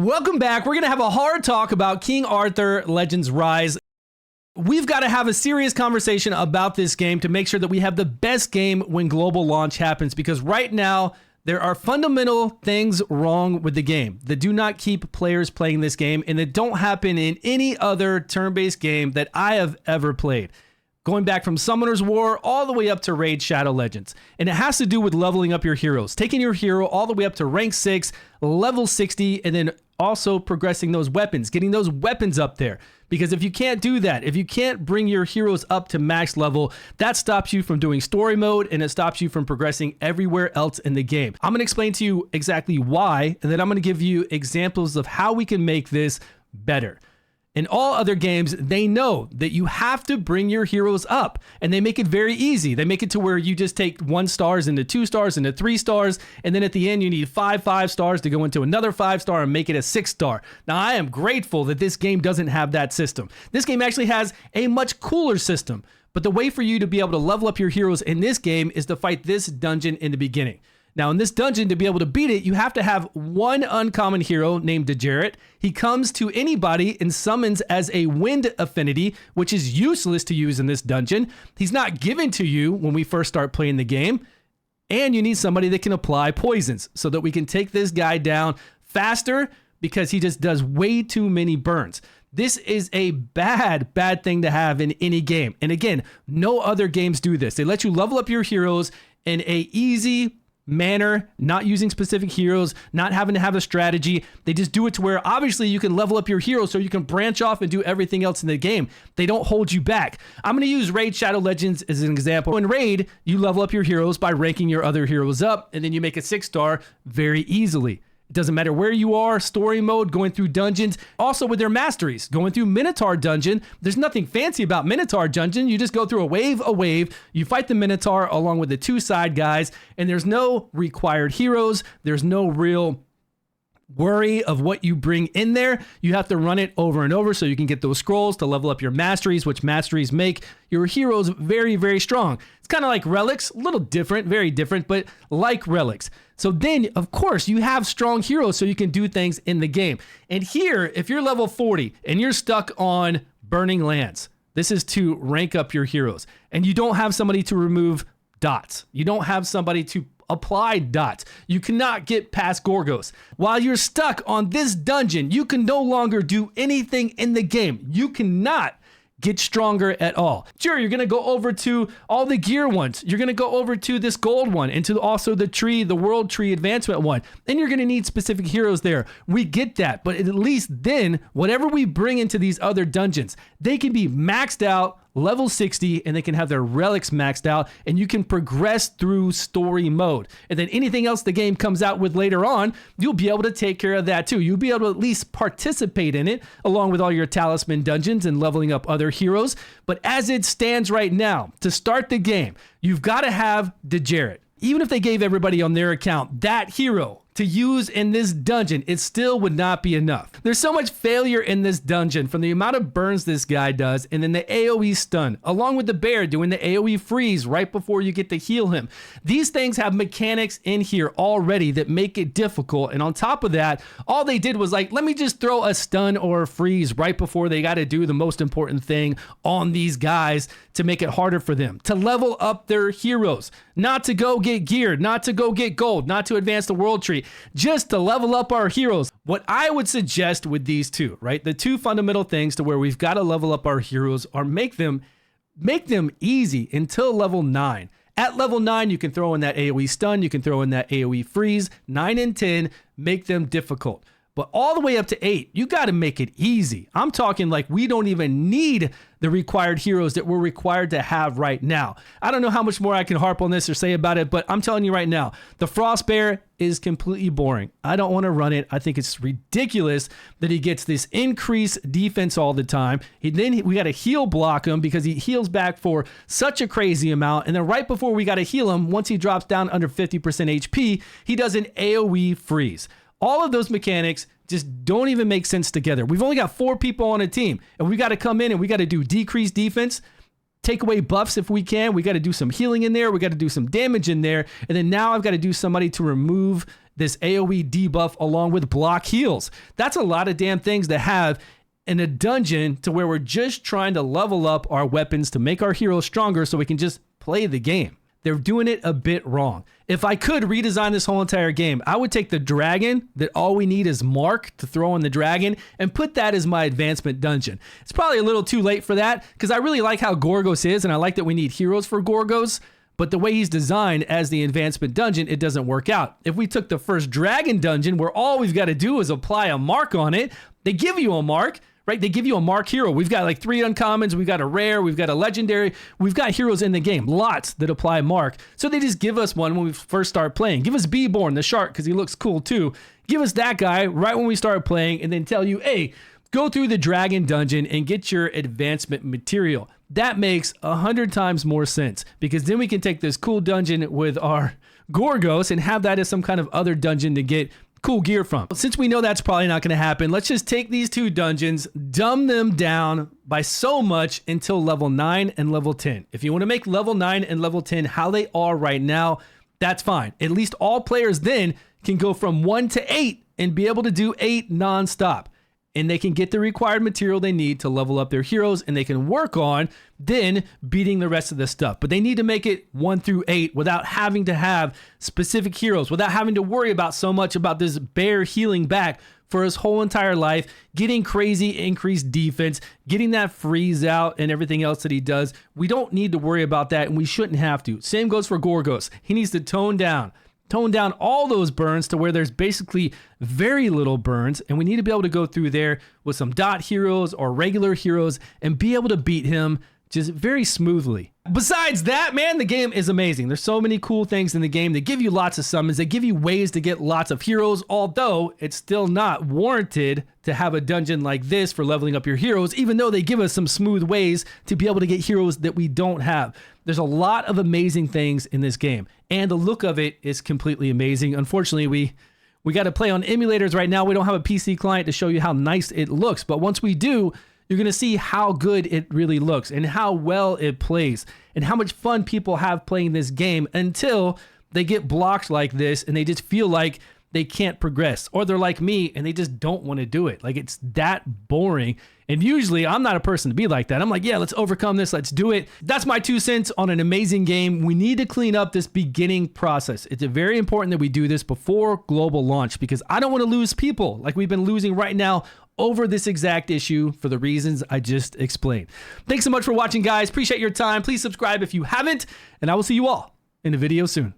Welcome back. We're going to have a hard talk about King Arthur Legends Rise. We've got to have a serious conversation about this game to make sure that we have the best game when global launch happens, because right now there are fundamental things wrong with the game that do not keep players playing this game, and that don't happen in any other turn-based game that I have ever played. Going back from Summoner's War all the way up to Raid Shadow Legends. And it has to do with leveling up your heroes, taking your hero all the way up to rank 6, level 60, and then also progressing those weapons, getting those weapons up there. Because if you can't do that, if you can't bring your heroes up to max level, that stops you from doing story mode, and it stops you from progressing everywhere else in the game. I'm going to explain to you exactly why, and then I'm going to give you examples of how we can make this better. In all other games, they know that you have to bring your heroes up, and they make it very easy. They make it to where you just take 1 stars into 2 stars into 3 stars, and then at the end you need 5 stars to go into another 5 star and make it a 6 star. Now, I am grateful that this game doesn't have that system. This game actually has a much cooler system, but the way for you to be able to level up your heroes in this game is to fight this dungeon in the beginning. Now, in this dungeon, to be able to beat it, you have to have one uncommon hero named Dejaret. He comes to anybody and summons as a wind affinity, which is useless to use in this dungeon. He's not given to you when we first start playing the game. And you need somebody that can apply poisons so that we can take this guy down faster, because he just does way too many burns. This is a bad thing to have in any game. And again, no other games do this. They let you level up your heroes in a easy manner, not using specific heroes, not having to have a strategy. They just do it to where obviously you can level up your heroes so you can branch off and do everything else in the game. They don't hold you back. I'm going to use Raid Shadow Legends as an example. In Raid, you level up your heroes by ranking your other heroes up, and then you make a 6 star very easily. It doesn't matter where you are, story mode, going through dungeons, also with their masteries. Going through Minotaur Dungeon, there's nothing fancy about Minotaur Dungeon. You just go through a wave, you fight the Minotaur along with the 2 side guys, and there's no required heroes. There's no real worry of what you bring in there. You have to run it over and over so you can get those scrolls to level up your masteries, which masteries make your heroes very, very strong. It's kind of like relics, a little different, very different, but like relics. So then, of course, you have strong heroes so you can do things in the game. And here, if you're level 40 and you're stuck on Burning Lands, this is to rank up your heroes. And you don't have somebody to remove dots. You don't have somebody to apply dots. You cannot get past Gorgos. While you're stuck on this dungeon, you can no longer do anything in the game. You cannot get stronger at all. Sure, you're going to go over to all the gear ones. You're going to go over to this gold one and to also the world tree advancement one. And you're going to need specific heroes there. We get that. But at least then, whatever we bring into these other dungeons, they can be maxed out, level 60, and they can have their relics maxed out, and you can progress through story mode. And then anything else the game comes out with later on, you'll be able to take care of that too. You'll be able to at least participate in it along with all your talisman dungeons and leveling up other heroes. But as it stands right now, to start the game, you've got to have Dejaret. Even if they gave everybody on their account that hero to use in this dungeon, it still would not be enough. There's so much failure in this dungeon from the amount of burns this guy does, and then the AoE stun, along with the bear doing the AoE freeze right before you get to heal him. These things have mechanics in here already that make it difficult, and on top of that, all they did was like, let me just throw a stun or a freeze right before they got to do the most important thing on these guys to make it harder for them, to level up their heroes, not to go get geared, not to go get gold, not to advance the world tree, just to level up our heroes. What I would suggest with these two, right? The two fundamental things to where we've got to level up our heroes are make them easy until level 9. At level 9, you can throw in that AoE stun, you can throw in that AoE freeze. 9 and 10, make them difficult. But all the way up to 8, you got to make it easy. I'm talking like we don't even need the required heroes that we're required to have right now. I don't know how much more I can harp on this or say about it, but I'm telling you right now, the Frost Bear is completely boring. I don't want to run it. I think it's ridiculous that he gets this increased defense all the time. Then we got to heal block him because he heals back for such a crazy amount. And then right before we got to heal him, once he drops down under 50% HP, he does an AoE freeze. All of those mechanics just don't even make sense together. We've only got 4 people on a team, and we got to come in and we got to do decreased defense, take away buffs if we can. We got to do some healing in there. We got to do some damage in there. And then now I've got to do somebody to remove this AoE debuff along with block heals. That's a lot of damn things to have in a dungeon to where we're just trying to level up our weapons to make our heroes stronger so we can just play the game. They're doing it a bit wrong. If I could redesign this whole entire game, I would take the dragon that all we need is Mark to throw in the dragon and put that as my advancement dungeon. It's probably a little too late for that because I really like how Gorgos is and I like that we need heroes for Gorgos, but the way he's designed as the advancement dungeon, it doesn't work out. If we took the first dragon dungeon where all we've got to do is apply a mark on it, they give you a mark, right? They give you a mark hero. We've got like 3 uncommons, we've got a rare, we've got a legendary, we've got heroes in the game, lots that apply mark. So they just give us one when we first start playing. Give us Beeborn, the shark, because he looks cool too. Give us that guy right when we start playing and then tell you, hey, go through the dragon dungeon and get your advancement material. That makes 100 times more sense because then we can take this cool dungeon with our Gorgos and have that as some kind of other dungeon to get cool gear from. Since we know that's probably not going to happen, let's just take these 2 dungeons, dumb them down by so much until level 9 and level 10. If you want to make level 9 and level 10 how they are right now, that's fine. At least all players then can go from 1 to 8 and be able to do 8 nonstop. And they can get the required material they need to level up their heroes and they can work on then beating the rest of the stuff. But they need to make it 1 through 8 without having to have specific heroes, without having to worry about so much about this bear healing back for his whole entire life, getting crazy increased defense, getting that freeze out and everything else that he does. We don't need to worry about that and we shouldn't have to. Same goes for Gorgos. He needs to tone down all those burns to where there's basically very little burns, and we need to be able to go through there with some dot heroes or regular heroes and be able to beat him just very smoothly. Besides that, man, the game is amazing. There's so many cool things in the game. They give you lots of summons. They give you ways to get lots of heroes, although it's still not warranted to have a dungeon like this for leveling up your heroes, even though they give us some smooth ways to be able to get heroes that we don't have. There's a lot of amazing things in this game, and the look of it is completely amazing. Unfortunately, we got to play on emulators right now. We don't have a PC client to show you how nice it looks, but once we do, you're going to see how good it really looks and how well it plays and how much fun people have playing this game until they get blocked like this and they just feel like they can't progress, or they're like me and they just don't want to do it. Like, it's that boring. And usually I'm not a person to be like that. I'm like, yeah, let's overcome this. Let's do it. That's my 2 cents on an amazing game. We need to clean up this beginning process. It's very important that we do this before global launch because I don't want to lose people like we've been losing right now over this exact issue for the reasons I just explained. Thanks so much for watching, guys. Appreciate your time. Please subscribe if you haven't, and I will see you all in a video soon.